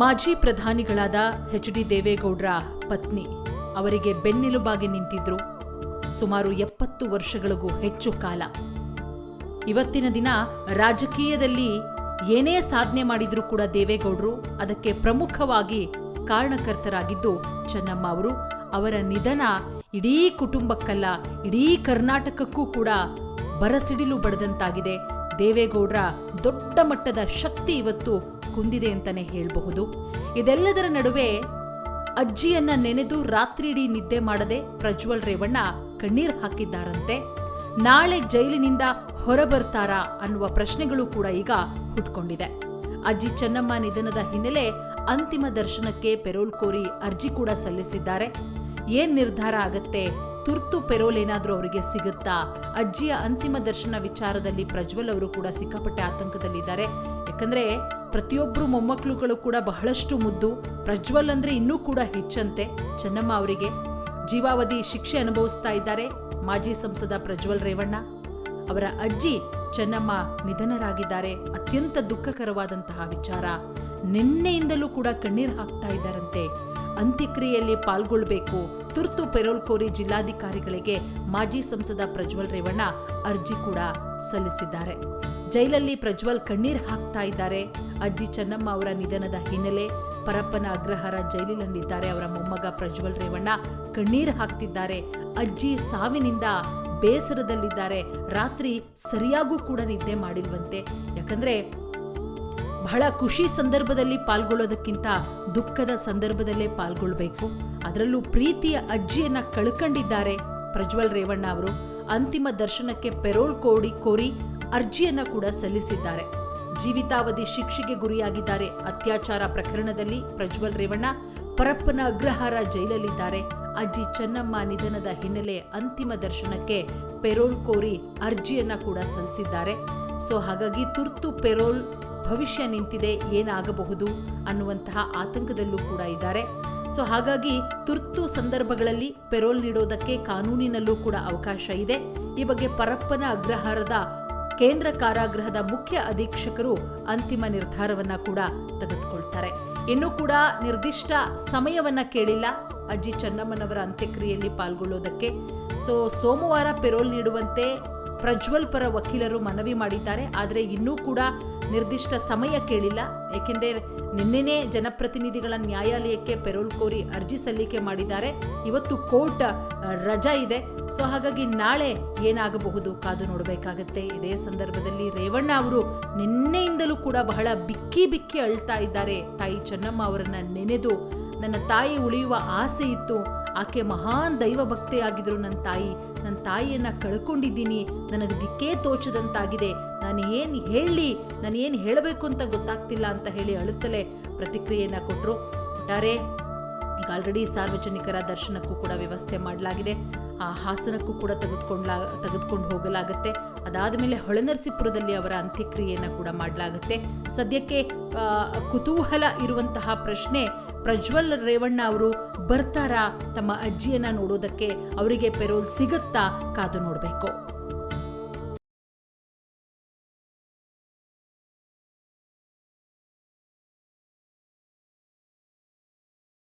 ಮಾಜಿ ಪ್ರಧಾನಿಗಳಾದ ಎಚ್.ಡಿ. ದೇವೇಗೌಡರ ಪತ್ನಿ ಅವರಿಗೆ ಬೆನ್ನೆಲುಬಾಗಿ ನಿಂತಿದ್ರು ಸುಮಾರು 70 ವರ್ಷಗಳಿಗೂ ಹೆಚ್ಚು ಕಾಲ. ಇವತ್ತಿನ ದಿನ ರಾಜಕೀಯದಲ್ಲಿ ಏನೇ ಸಾಧನೆ ಮಾಡಿದ್ರೂ ಕೂಡ ದೇವೇಗೌಡರು ಅದಕ್ಕೆ ಪ್ರಮುಖವಾಗಿ ಕಾರಣಕರ್ತರಾಗಿದ್ದು ಚೆನ್ನಮ್ಮ ಅವರು. ಅವರ ನಿಧನ ಇಡೀ ಕುಟುಂಬಕ್ಕಲ್ಲ, ಇಡೀ ಕರ್ನಾಟಕಕ್ಕೂ ಕೂಡ ಬರಸಿಡಿಲು ಬಡದಂತಾಗಿದೆ. ದೇವೇಗೌಡರ ದೊಡ್ಡ ಮಟ್ಟದ ಶಕ್ತಿ ಇವತ್ತು ಕುಂದಿದೆ ಅಂತಾನೆ ಹೇಳಬಹುದು. ಇದೆಲ್ಲದರ ನಡುವೆ ಅಜ್ಜಿಯನ್ನ ನೆನೆದು ರಾತ್ರಿಯಿಡೀ ನಿದ್ದೆ ಮಾಡದೆ ಪ್ರಜ್ವಲ್ ರೇವಣ್ಣ ಕಣ್ಣೀರ್ ಹಾಕಿದ್ದಾರಂತೆ. ನಾಳೆ ಜೈಲಿನಿಂದ ಹೊರಬರ್ತಾರಾ ಅನ್ನುವ ಪ್ರಶ್ನೆಗಳು ಕೂಡ ಈಗ ಹುಟ್ಕೊಂಡಿದೆ. ಅಜ್ಜಿ ಚೆನ್ನಮ್ಮ ನಿಧನದ ಹಿನ್ನೆಲೆ ಅಂತಿಮ ದರ್ಶನಕ್ಕೆ ಪೆರೋಲ್ ಕೋರಿ ಅರ್ಜಿ ಕೂಡ ಸಲ್ಲಿಸಿದ್ದಾರೆ. ಏನ್ ನಿರ್ಧಾರ ಆಗತ್ತೆ? ತುರ್ತು ಪೆರೋಲ್ ಏನಾದ್ರೂ ಅವರಿಗೆ ಸಿಗುತ್ತಾ? ಅಜ್ಜಿಯ ಅಂತಿಮ ದರ್ಶನ ವಿಚಾರದಲ್ಲಿ ಪ್ರಜ್ವಲ್ ಅವರು ಕೂಡ ಸಿಕ್ಕಾಪಟ್ಟೆ ಆತಂಕದಲ್ಲಿದ್ದಾರೆ. ಯಾಕಂದ್ರೆ ಪ್ರತಿಯೊಬ್ಬರು ಮೊಮ್ಮಕ್ಕಳುಗಳು ಕೂಡ ಬಹಳಷ್ಟು ಮುದ್ದು. ಪ್ರಜ್ವಲ್ ಅಂದ್ರೆ ಇನ್ನೂ ಕೂಡ ಹೆಚ್ಚಂತೆ. ಚೆನ್ನಮ್ಮ ಅವರಿಗೆ ಜೀವಾವಧಿ ಶಿಕ್ಷೆ ಅನುಭವಿಸ್ತಾ ಇದ್ದಾರೆ ಮಾಜಿ ಸಂಸದ ಪ್ರಜ್ವಲ್ ರೇವಣ್ಣ. ಅವರ ಅಜ್ಜಿ ಚೆನ್ನಮ್ಮ ನಿಧನರಾಗಿದ್ದಾರೆ. ಅತ್ಯಂತ ದುಃಖಕರವಾದಂತಹ ವಿಚಾರ. ನಿನ್ನೆಯಿಂದಲೂ ಕೂಡ ಕಣ್ಣೀರ್ ಹಾಕ್ತಾ ಇದ್ದಾರಂತೆ. ಅಂತ್ಯಕ್ರಿಯೆಯಲ್ಲಿ ಪಾಲ್ಗೊಳ್ಳಬೇಕು, ತುರ್ತು ಪೆರೋಲ್ ಕೋರಿ ಜಿಲ್ಲಾಧಿಕಾರಿಗಳಿಗೆ ಮಾಜಿ ಸಂಸದ ಪ್ರಜ್ವಲ್ ರೇವಣ್ಣ ಅರ್ಜಿ ಕೂಡ ಸಲ್ಲಿಸಿದ್ದಾರೆ. ಜೈಲಲ್ಲಿ ಪ್ರಜ್ವಲ್ ಕಣ್ಣೀರ್ ಹಾಕ್ತಾ ಇದ್ದಾರೆ. ಅಜ್ಜಿ ಚೆನ್ನಮ್ಮ ಅವರ ನಿಧನದ ಹಿನ್ನೆಲೆ ಪರಪ್ಪನ ಅಗ್ರಹಾರ ಜೈಲಿನಲ್ಲಿದ್ದಾರೆ. ಅವರ ಮೊಮ್ಮಗ ಪ್ರಜ್ವಲ್ ರೇವಣ್ಣ ಕಣ್ಣೀರ್ ಹಾಕ್ತಿದ್ದಾರೆ. ಅಜ್ಜಿ ಸಾವಿನಿಂದ ಬೇಸರದಲ್ಲಿದ್ದಾರೆ. ರಾತ್ರಿ ಸರಿಯಾಗೂ ಕೂಡ ನಿದ್ದೆ ಮಾಡಿಲ್ವಂತೆ. ಯಾಕಂದ್ರೆ ಬಹಳ ಖುಷಿ ಸಂದರ್ಭದಲ್ಲಿ ಪಾಲ್ಗೊಳ್ಳೋದಕ್ಕಿಂತ ದುಃಖದ ಸಂದರ್ಭದಲ್ಲೇ ಪಾಲ್ಗೊಳ್ಬೇಕು. ಅದರಲ್ಲೂ ಪ್ರೀತಿಯ ಅಜ್ಜಿಯನ್ನ ಕಳ್ಕೊಂಡಿದ್ದಾರೆ ಪ್ರಜ್ವಲ್ ರೇವಣ್ಣ ಅವರು. ಅಂತಿಮ ದರ್ಶನಕ್ಕೆ ಪೆರೋಲ್ ಕೋರಿ ಅರ್ಜಿಯನ್ನ ಕೂಡ ಸಲ್ಲಿಸಿದ್ದಾರೆ. ಜೀವಿತಾವಧಿ ಶಿಕ್ಷೆಗೆ ಗುರಿಯಾಗಿದ್ದಾರೆ. ಅತ್ಯಾಚಾರ ಪ್ರಕರಣದಲ್ಲಿ ಪ್ರಜ್ವಲ್ ರೇವಣ್ಣ ಪರಪ್ಪನ ಅಗ್ರಹಾರ ಜೈಲಲ್ಲಿದ್ದಾರೆ. ಅಜ್ಜಿ ಚೆನ್ನಮ್ಮ ನಿಧನದ ಹಿನ್ನೆಲೆ ಅಂತಿಮ ದರ್ಶನಕ್ಕೆ ಪೆರೋಲ್ ಕೋರಿ ಅರ್ಜಿಯನ್ನ ಕೂಡ ಸಲ್ಲಿಸಿದ್ದಾರೆ. ಸೊ ಹಾಗಾಗಿ ತುರ್ತು ಪೆರೋಲ್ ಭವಿಷ್ಯ ನಿಂತಿದೆ, ಏನಾಗಬಹುದು ಅನ್ನುವಂತಹ ಆತಂಕದಲ್ಲೂ ಕೂಡ ಇದ್ದಾರೆ. ಸೊ ಹಾಗಾಗಿ ತುರ್ತು ಸಂದರ್ಭಗಳಲ್ಲಿ ಪೆರೋಲ್ ನೀಡೋದಕ್ಕೆ ಕಾನೂನಿನಲ್ಲೂ ಕೂಡ ಅವಕಾಶ ಇದೆ. ಈ ಬಗ್ಗೆ ಪರಪ್ಪನ ಅಗ್ರಹಾರದ ಕೇಂದ್ರ ಕಾರಾಗೃಹದ ಮುಖ್ಯ ಅಧೀಕ್ಷಕರು ಅಂತಿಮ ನಿರ್ಧಾರವನ್ನ ಕೂಡ ತೆಗೆದುಕೊಳ್ತಾರೆ. ಇನ್ನೂ ಕೂಡ ನಿರ್ದಿಷ್ಟ ಸಮಯವನ್ನ ಕೇಳಿಲ್ಲ ಅಜ್ಜಿ ಚೆನ್ನಮ್ಮನವರ ಅಂತ್ಯಕ್ರಿಯೆಯಲ್ಲಿ ಪಾಲ್ಗೊಳ್ಳೋದಕ್ಕೆ. ಸೊ ಸೋಮವಾರ ಪೆರೋಲ್ ನೀಡುವಂತೆ ಪ್ರಜ್ವಲ್ ಪರ ವಕೀಲರು ಮನವಿ ಮಾಡಿದ್ದಾರೆ. ಆದರೆ ಇನ್ನೂ ಕೂಡ ನಿರ್ದಿಷ್ಟ ಸಮಯ ಕೇಳಿಲ್ಲ. ಏಕೆಂದರೆ ನಿನ್ನೆನೇ ಜನಪ್ರತಿನಿಧಿಗಳ ನ್ಯಾಯಾಲಯಕ್ಕೆ ಪೆರೋಲ್ ಕೋರಿ ಅರ್ಜಿ ಸಲ್ಲಿಕೆ ಮಾಡಿದ್ದಾರೆ. ಇವತ್ತು ಕೋರ್ಟ್ ರಜಾ ಇದೆ. ಸೊ ಹಾಗಾಗಿ ನಾಳೆ ಏನಾಗಬಹುದು ಕಾದು ನೋಡಬೇಕಾಗತ್ತೆ. ಇದೇ ಸಂದರ್ಭದಲ್ಲಿ ರೇವಣ್ಣ ಅವರು ನಿನ್ನೆಯಿಂದಲೂ ಕೂಡ ಬಹಳ ಬಿಕ್ಕಿ ಅಳ್ತಾ ಇದ್ದಾರೆ. ತಾಯಿ ಚೆನ್ನಮ್ಮ ಅವರನ್ನ ನೆನೆದು ನನ್ನ ತಾಯಿ ಉಳಿಯುವ ಆಸೆ ಇತ್ತು. ಆಕೆ ಮಹಾನ್ ದೈವ ಭಕ್ತೆಯಾಗಿದ್ರು. ನನ್ನ ತಾಯಿಯನ್ನ ಕಳ್ಕೊಂಡಿದ್ದೀನಿ. ನನಗೆ ದಿಕ್ಕೇ ತೋಚದಂತಾಗಿದೆ. ನಾನು ಏನು ಹೇಳಬೇಕು ಅಂತ ಗೊತ್ತಾಗ್ತಿಲ್ಲ ಅಂತ ಹೇಳಿ ಅಳುತ್ತಲೇ ಪ್ರತಿಕ್ರಿಯೆಯನ್ನ ಕೊಟ್ಟರು. ಒಟ್ಟಾರೆ ಈಗ ಆಲ್ರೆಡಿ ಸಾರ್ವಜನಿಕರ ದರ್ಶನಕ್ಕೂ ಕೂಡ ವ್ಯವಸ್ಥೆ ಮಾಡಲಾಗಿದೆ. ಆ ಹಾಸನಕ್ಕೂ ಕೂಡ ತೆಗೆದುಕೊಂಡು ಹೋಗಲಾಗುತ್ತೆ. ಅದಾದ ಮೇಲೆ ಹೊಳೆನರಸೀಪುರದಲ್ಲಿ ಅವರ ಅಂತ್ಯಕ್ರಿಯೆಯನ್ನು ಕೂಡ ಮಾಡಲಾಗುತ್ತೆ. ಸದ್ಯಕ್ಕೆ ಕುತೂಹಲ ಇರುವಂತಹ ಪ್ರಶ್ನೆ, ಪ್ರಜ್ವಲ್ ರೇವಣ್ಣ ಅವರು ಬರ್ತಾರಾ ತಮ್ಮ ಅಜ್ಜಿಯನ್ನ ನೋಡೋದಕ್ಕೆ? ಅವರಿಗೆ ಪೆರೋಲ್ ಸಿಗುತ್ತಾ? ಕಾದು ನೋಡಬೇಕು.